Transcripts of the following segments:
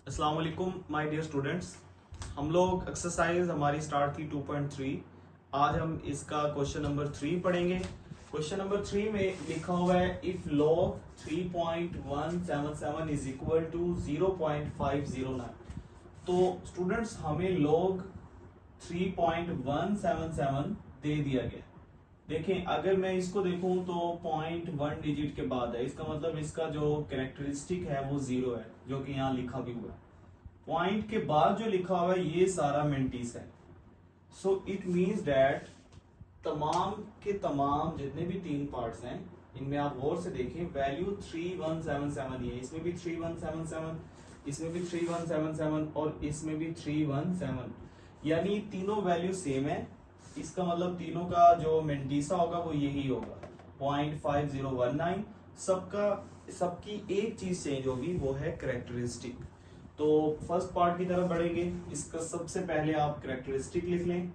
अस्सलाम वालेकुम my dear students. हम लोग एक्सरसाइज हमारी स्टार्ट थी 2.3। आज हम इसका क्वेश्चन नंबर 3 पढ़ेंगे। क्वेश्चन नंबर 3 में लिखा हुआ है if log 3.177 is equal to 0.509। तो स्टूडेंट्स हमें log 3.177 दे दिया गया। देखें, अगर मैं इसको देखूं तो 0.1 डिजिट के बाद है, इसका मतलब इसका जो कैरेक्टरिस्टिक है वो 0 है, जो कि यहाँ लिखा भी हुआ है। पॉइंट के बाद जो लिखा हुआ है ये सारा मेंटिस है। सो इट मीन्स दैट तमाम के तमाम जितने भी 3 पार्ट्स हैं इनमें आप गौर से देखें, वैल्यू 3177 ही है। इसमें भी 3177, इसमें भी 3177 और इसमें भी 317, यानी तीनों वैल्यू सेम है। इसका मतलब तीनों का जो मेंटिसा होगा वो यही होगा 0.5019। सबकी एक चीज चेंज होगी, वो है कैरेक्टरिस्टिक। तो फर्स्ट पार्ट की तरफ बढ़ेंगे। इसका सबसे पहले आप कैरेक्टरिस्टिक लिख लें,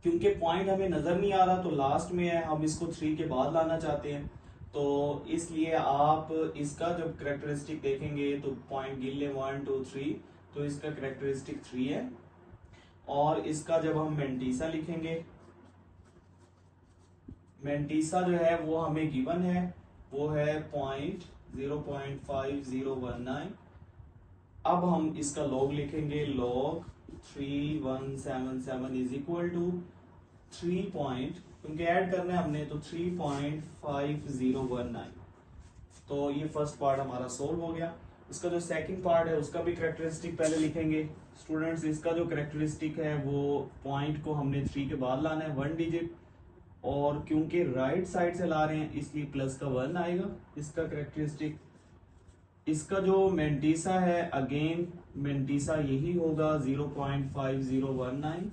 क्योंकि पॉइंट हमें नजर नहीं आ रहा तो लास्ट में है, हम इसको 3 के बाद लाना चाहते हैं, तो इसलिए आप इसका जब कैरेक्टरिस्टिक देखेंगे तो पॉइंट गिन लें 1 2 3, तो इसका कैरेक्टरिस्टिक 3 है। और इसका जब हम मेंटिसा लिखेंगे, मेंटिसा जो है वो हमें गिवन है, वो है 0.5019। अब हम इसका लॉग लिखेंगे, log 3177 is equal to 3 point, क्योंकि ऐड करना है हमने, तो 3.5019। तो ये फर्स्ट पार्ट हमारा सोल्व हो गया। इसका जो सेकंड पार्ट है उसका भी कैरेक्टरिस्टिक पहले लिखेंगे। स्टूडेंट्स, इसका जो कैरेक्टरिस्टिक है वो पॉइंट को हमने 3 के बाद लाना है 1 डिजिट, और क्योंकि राइट साइड से ला रहे हैं इसलिए प्लस का 1 आएगा इसका कैरेक्टरिस्टिक। इसका जो मेंटिसा है, अगेन मेंटिसा यही होगा 0.5019।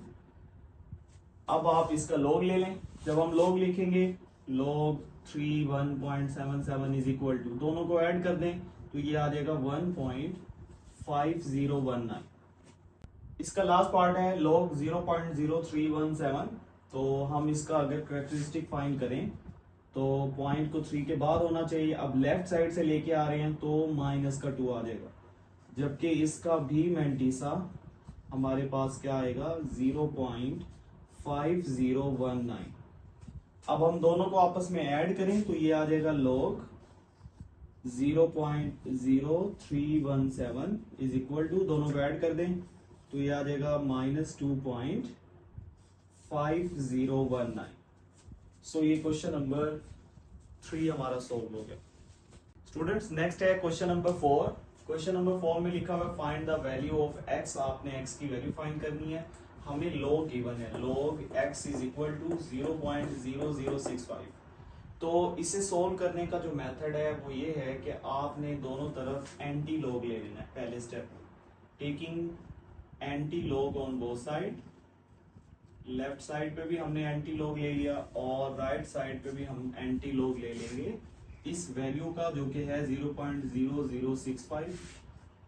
अब आप इसका लॉग ले लें। जब हम लॉग लिखेंगे, log 31.77 इज इक्वल टू, दोनों को ऐड कर दें तो ये आ जाएगा 1.5019। इसका लास्ट पार्ट है log 0.0317। तो हम इसका अगर कैरेक्टरिस्टिक फाइंड करें तो पॉइंट को 3 के बाद होना चाहिए। अब लेफ्ट साइड से लेके आ रहे हैं तो माइनस का 2 आ जाएगा, जबकि इसका भी मेंटिसा हमारे पास क्या आएगा 0.5019। अब हम दोनों को आपस में ऐड करें तो ये आ जाएगा log 0.0317 इज इक्वल टू, दोनों को ऐड कर दें तो ये आ जाएगा -2.5019। सो ये क्वेश्चन नंबर 3 हमारा सोल्व हो गया। स्टूडेंट्स, नेक्स्ट है क्वेश्चन नंबर 4। क्वेश्चन नंबर 4 में लिखा हुआ find the value of x। आपने x की वैल्यू फाइंड करनी है। हमें log गिवन है, log x is equal to 0.0065। तो इसे सोल्व करने का जो मेथड है वो ये है कि आपने दोनों तरफ एंटी लॉग ले लेना है। पहले step, taking anti log on both side. Left side पे भी हमने एंटी लॉग ले लिया और राइट साइड पे भी हम एंटी लॉग ले लेंगे इस वैल्यू का, जो कि है 0.0065।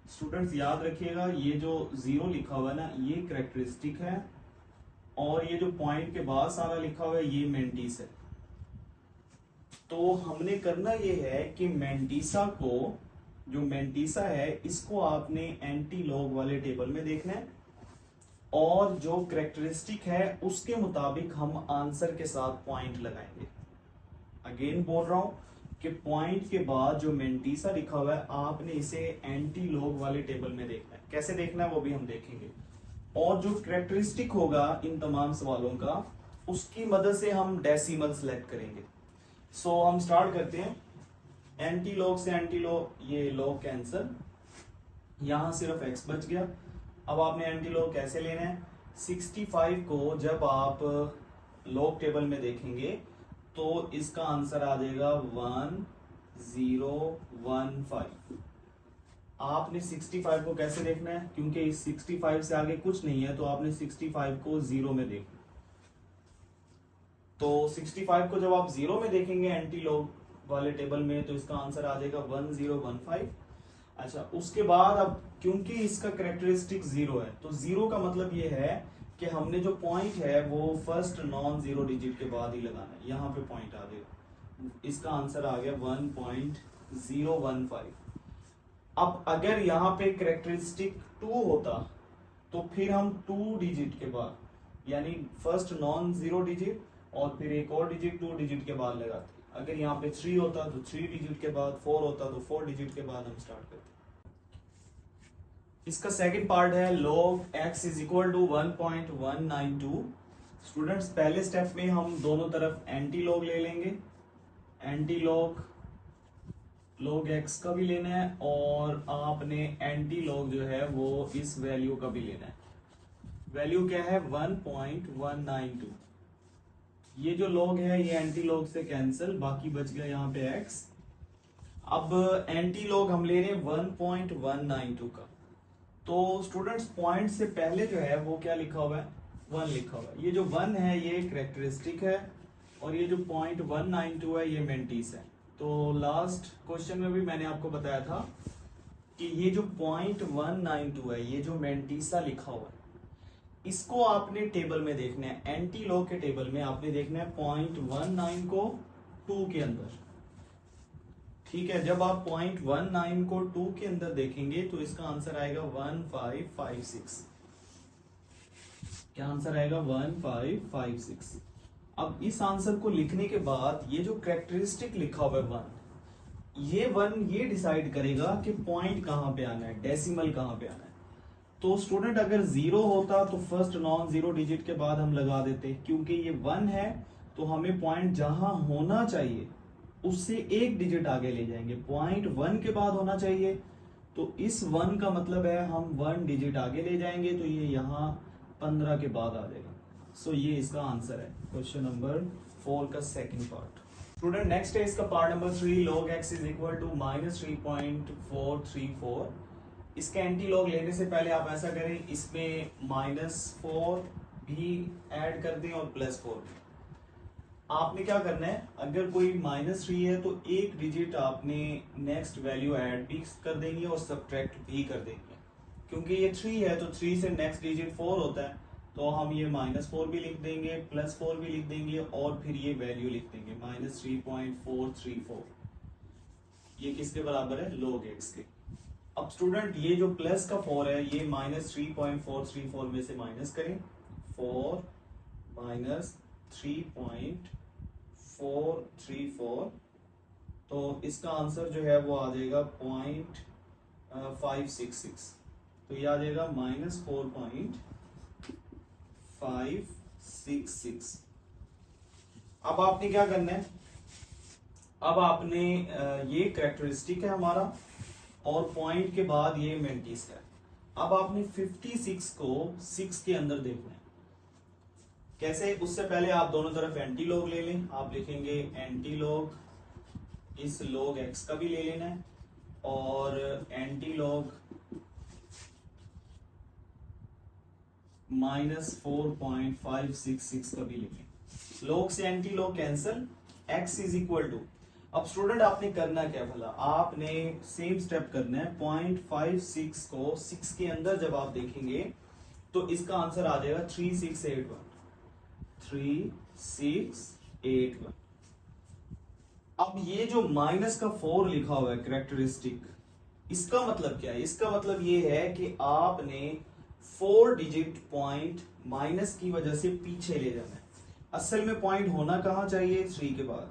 स्टूडेंट्स याद रखिएगा, ये जो 0 लिखा हुआ है ना, ये कैरेक्टरिस्टिक है, और ये जो पॉइंट के बाद सारा लिखा हुआ है ये मेंटिस है। तो हमने करना ये है कि मेंटिसा को, जो मेंटिसा है इसको आपने एंटी लॉग वाले टेबल में देखना है, और जो कैरेक्टरिस्टिक है उसके मुताबिक हम आंसर के साथ पॉइंट लगाएंगे। अगेन बोल रहा हूं कि पॉइंट के बाद जो मेंटिसा लिखा हुआ है आपने इसे एंटी लॉग वाले टेबल में देखना है। कैसे देखना है वो भी हम देखेंगे, और जो कैरेक्टरिस्टिक होगा इन तमाम सवालों का उसकी मदद से हम डेसिमल सेलेक्ट करेंगे। सो हम स्टार्ट करते हैं। एंटी लॉग से एंटी लॉग, ये लॉग कैंसल, यहां सिर्फ x बच गया। अब आपने एंटी लॉग कैसे लेना है, 65 को जब आप लॉग टेबल में देखेंगे तो इसका आंसर आ जाएगा 1015। आपने 65 को कैसे देखना है, क्योंकि इस 65 से आगे कुछ नहीं है तो आपने 65 को 0 में देखना। तो 65 को जब आप 0 में देखेंगे एंटी लॉग वाले टेबल में तो इसका आंसर आ जाएगा 1015। अच्छा, उसके बाद अब क्योंकि इसका कैरेक्टरिस्टिक 0 है तो 0 का मतलब ये है कि हमने जो पॉइंट है वो फर्स्ट नॉन जीरो डिजिट के बाद ही लगाना है। यहाँ पे पॉइंट आ गया, इसका आंसर आ गया 1.015। अब अगर यहाँ पे करेक्टरिस्टिक 2 होता तो फिर हम 2 डिजिट के बाद यानी फर्स्ट नॉन जीरो डिजिट और फिर एक और डिजिट 2 डिजिट के बाद लगाते। अगर यहाँ पे 3 होता तो 3 डिजिट के बाद, 4 होता तो 4 डिजिट के बाद हम स्टार्ट करते। इसका सेकंड पार्ट है log x is equal to 1.192। Students पहले स्टेप में हम दोनों तरफ एंटी लॉग ले लेंगे, एंटी लॉग log x का भी लेना है और आपने एंटी लॉग जो है वो इस वैल्यू का भी लेना है। वैल्यू क्या है 1.192। ये जो लॉग है ये एंटी लॉग से कैंसिल, बाकी बच गया यहाँ पे x। अब एंटी लॉग हम ले रहे हैं 1.192 का। तो स्टूडेंट्स पॉइंट से पहले जो है वो क्या लिखा हुआ है 1 लिखा हुआ है। ये जो 1 है ये करेक्टरिस्टिक है और ये जो 0.192 है ये मेंटिस है। तो लास्ट क्वेश्चन में भी मैंने आपको बताया था कि ये जो 0.192 है ये जो मेंटिसा लिखा हुआ है इसको आपने टेबल में देखना है, एंटी लॉग के टेबल में आपने देखना है 0.19 को 2 के अंदर। ठीक है, जब आप 0.19 को 2 के अंदर देखेंगे तो इसका आंसर आएगा 1556। क्या आंसर आएगा 1556। अब इस आंसर को लिखने के बाद ये जो कैरेक्टरिस्टिक लिखा हुआ है 1 ये डिसाइड करेगा कि पॉइंट कहां पे आना है, डेसिमल कहां पे आना है। तो स्टूडेंट अगर 0 होता तो फर्स्ट नॉन जीरो डिजिट के बाद हम लगा देते, क्योंकि ये 1 है तो हमें पॉइंट जहां होना चाहिए उससे एक डिजिट आगे ले जाएंगे। पॉइंट 1 के बाद होना चाहिए तो इस 1 का मतलब है हम 1 डिजिट आगे ले जाएंगे, तो ये यहाँ 15 के बाद आ जाएगा। सो ये इसका आंसर है क्वेश्चन नंबर 4 का सेकंड पार्ट। स्टूडेंट नेक्स्ट है इसका part number 3, log x is equal to -3.434। इसके एंटी लॉग लेने से पहले आप ऐसा करें, इसमें -4 भी ऐड कर दें और +4 भी। आपने क्या करना है, अगर कोई -3 है तो एक डिजिट आपने नेक्स्ट वैल्यू ऐड भी कर देंगे और सब्ट्रैक्ट भी कर देंगे। क्योंकि ये 3 है तो 3 से नेक्स्ट डिजिट 4 होता है, तो हम ये -4 भी लिख देंगे, +4 भी लिख देंगे और फिर ये वैल्यू लिख देंगे -3.434। ये किसके बराबर है, log x के। अब स्टूडेंट ये जो प्लस का 4 है ये -3.434 में से माइनस करें, 4 -3.434, तो इसका आंसर जो है वो आ जाएगा 0.566। तो ये आ जाएगा -4.566। अब आपने क्या करना है, अब आपने ये कैरेक्टरिस्टिक है हमारा और पॉइंट के बाद ये मेंटिस है। अब आपने 56 को 6 के अंदर देखना है। कैसे, उससे पहले आप दोनों तरफ एंटी लॉग ले लें। आप लिखेंगे एंटी लॉग, इस log x का भी ले लेना है और एंटी लॉग -4.566 का भी लिखें। log से anti log cancel, x is equal to. अब स्टूडेंट आपने करना क्या भला, आपने सेम स्टेप करना है। 0.56 को 6 के अंदर जब आप देखेंगे तो इसका आंसर आ जाएगा 3681। 3681। अब ये जो माइनस का 4 लिखा हुआ है कैरेक्टरिस्टिक, इसका मतलब क्या है, इसका मतलब ये है कि आपने 4 डिजिट पॉइंट माइनस की वजह से पीछे ले जाना है। असल में पॉइंट होना कहां चाहिए, 3 के बाद।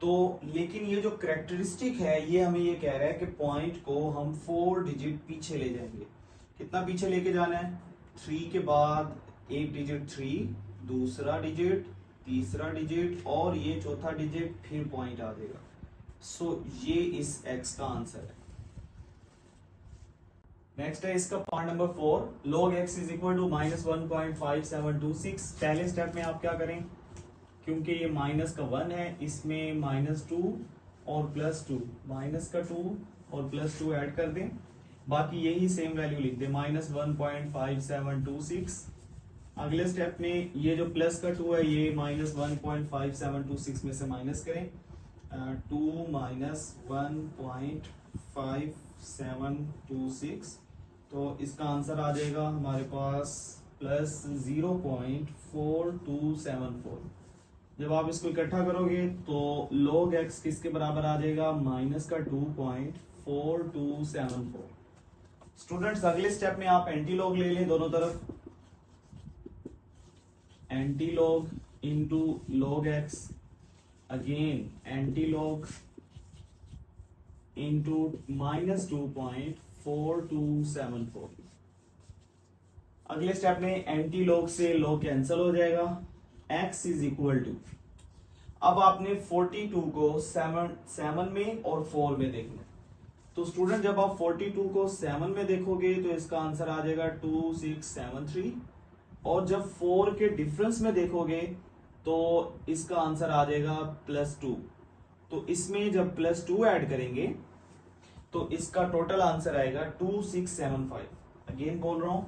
तो लेकिन ये जो कैरेक्टरिस्टिक है ये हमें ये कह रहा है कि पॉइंट को हम 4 डिजिट पीछे ले जाएंगे। कितना पीछे लेके जाना है, 3 के बाद एक डिजिट 3, दूसरा डिजिट, तीसरा डिजिट और ये चौथा डिजिट, फिर पॉइंट आ जाएगा। सो ये इस x का आंसर है। नेक्स्ट है इसका part number 4, log x is equal to -1.5726। पहले स्टेप में आप क्या करें, क्योंकि ये माइनस का 1 है, इसमें -2 और +2, माइनस का 2 और +2 ऐड कर दें, बाकी यही सेम वैल्यू लिख दें -1.5726। अगले स्टेप में ये जो प्लस का 2 है ये -1.5726 में से माइनस करें, 2 -1.5726, तो इसका आंसर आ जाएगा हमारे पास +0.4274। जब आप इसको इकट्ठा करोगे तो log x किसके बराबर आ जाएगा, -2.5726 4274। स्टूडेंट्स अगले स्टेप में आप एंटी लॉग ले लें दोनों तरफ, anti log into log x, again anti log into -2.4274। अगले स्टेप में एंटी लॉग से लॉग कैंसिल हो जाएगा, x इज इक्वल टू, अब आपने 42 को 7 में और 4 में देखना है। तो स्टूडेंट जब आप 42 को 7 में देखोगे तो इसका आंसर आ जाएगा 2673, और जब 4 के डिफरेंस में देखोगे तो इसका आंसर आ जाएगा +2। तो इसमें जब +2 ऐड करेंगे तो इसका टोटल आंसर आएगा 2675। अगेन बोल रहा हूं,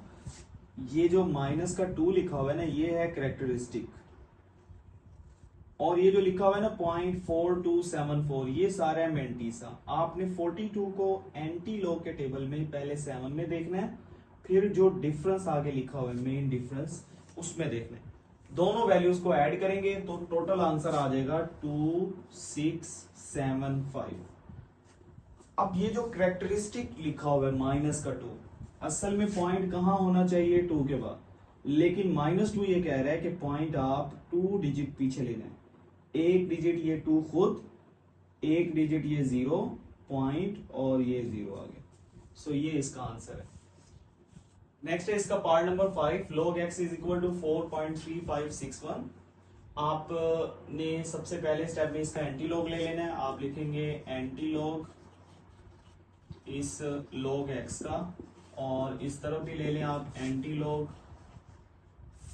ये जो माइनस का 2 लिखा हुआ है ना, ये है कैरेक्टरिस्टिक, और ये जो लिखा हुआ है ना 0.4274, ये सारा है मेंटीसा। आपने 42 को एंटी लॉग के टेबल में पहले 7 में देखना है, फिर जो डिफरेंस आगे लिखा हुआ है मेन डिफरेंस, उसमें देखना है। दोनों वैल्यूज को ऐड करेंगे तो टोटल आंसर आ जाएगा 2675। अब ये जो कैरेक्टरिस्टिक लिखा हुआ है माइनस का 2, असल में पॉइंट कहां होना चाहिए 2 के बाद, लेकिन -2 ये कह रहा है कि पॉइंट आप 2 डिजिट पीछे लेना है। 1 डिजिट ये 2 खुद, 1 डिजिट ये 0 पॉइंट, और ये 0 आ गया। सो ये इसका आंसर है। नेक्स्ट है इसका part number 5, log x is equal to 4.3561। आपने सबसे पहले स्टेप में इसका एंटी लॉग ले लेना है। आप लिखेंगे एंटी लॉग इस log x का, और इस तरफ भी ले लें आप एंटी लॉग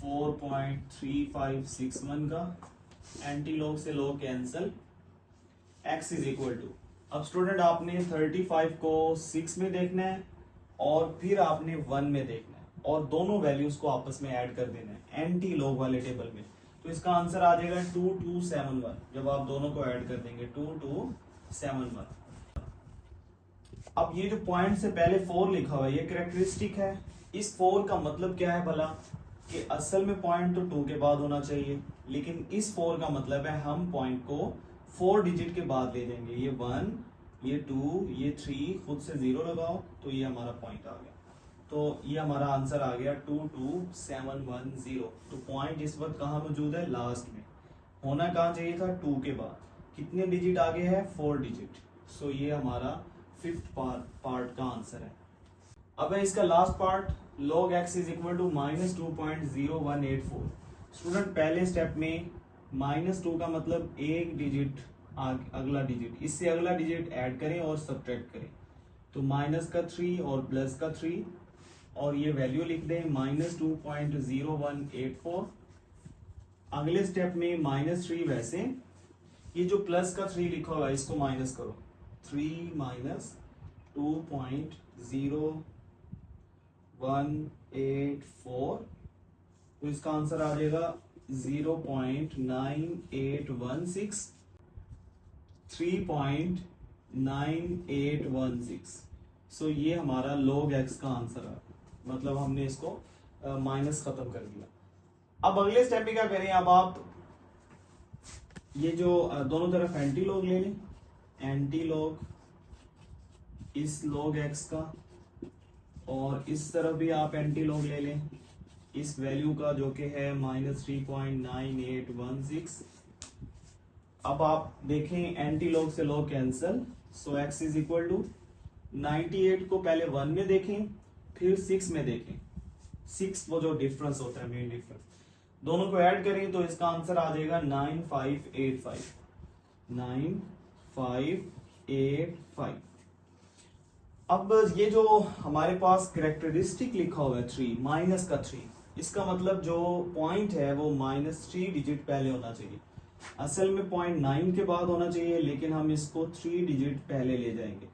4.3561 का, एंटी लॉग से log cancel, x is equal to, अब स्टूडेंट आपने 35 को 6 में देखना है और फिर आपने 1 में देखना है, और दोनों वैल्यूज को आपस में ऐड कर देना है एंटी लॉग वाले टेबल में। तो इसका आंसर आ जाएगा 2271, जब आप दोनों को ऐड कर देंगे 2271। अब ये जो पॉइंट से पहले 4 लिखा हुआ है ये कैरेक्टरिस्टिक है। इस 4 का मतलब क्या है भला, कि असल में पॉइंट तो 2 के बाद होना चाहिए, लेकिन इस 4 का मतलब है हम पॉइंट को 4 डिजिट के बाद ले जाएंगे। ये 1, ये 2, ये 3, खुद से 0 लगाओ तो ये हमारा पॉइंट आ गया। तो ये हमारा आंसर आ गया 22710। तो पॉइंट इस वक्त कहाँ मौजूद है, लास्ट में। होना कहाँ चाहिए था, 2 के बाद। कितने डिजिट आगे है, 4 डिजिट। सो ये हमारा 5th पार्ट का आंसर है। अब है इसका last part, log x is equal to -2.0184। Student पहले स्टेप में -2 का मतलब एक डिजिट अगला डिजिट, इससे अगला डिजिट ऐड करें और सब्ट्रैक्ट करें। तो -3 और +3, और ये वैल्यू लिख दें -2.0184। अगले स्टेप में -3 वैसे, ये जो +3 लिखा हुआ है इसको माइनस करो, 3 - 2.0184, तो इसका आंसर आ जाएगा 0.9816, 3.9816। सो ये हमारा log x का आंसर है, मतलब हमने इसको माइनस खत्म कर दिया। अब अगले स्टेप में क्या करें, अब आप ये जो दोनों तरफ एंटी लॉग ले लें, एंटी लॉग इस log x का, और इस तरफ भी आप एंटी लॉग ले लें इस वैल्यू का जो कि है -3.9816। अब आप देखें एंटी लॉग से log cancel, so x is equal to 98 को पहले 1 में देखें फिर 6 में देखें। 6 वो जो डिफरेंस होता है मेन डिफरेंस, दोनों को ऐड करें तो इसका आंसर आ जाएगा 9585। 9585। अब ये जो हमारे पास कैरेक्टरिस्टिक लिखा हुआ है 3 माइनस का 3, इसका मतलब जो पॉइंट है वो -3 डिजिट पहले होना चाहिए। असल में पॉइंट 9 के बाद होना चाहिए, लेकिन हम इसको 3 डिजिट पहले ले जाएंगे।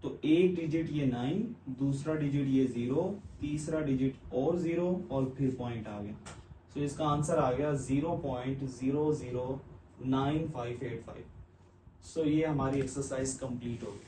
तो एक डिजिट ये 9, दूसरा डिजिट ये 0, तीसरा डिजिट और 0, और फिर पॉइंट आ गया। तो इसका आंसर आ गया 0.009585। सो ये हमारी एक्सरसाइज कंप्लीट हो गई।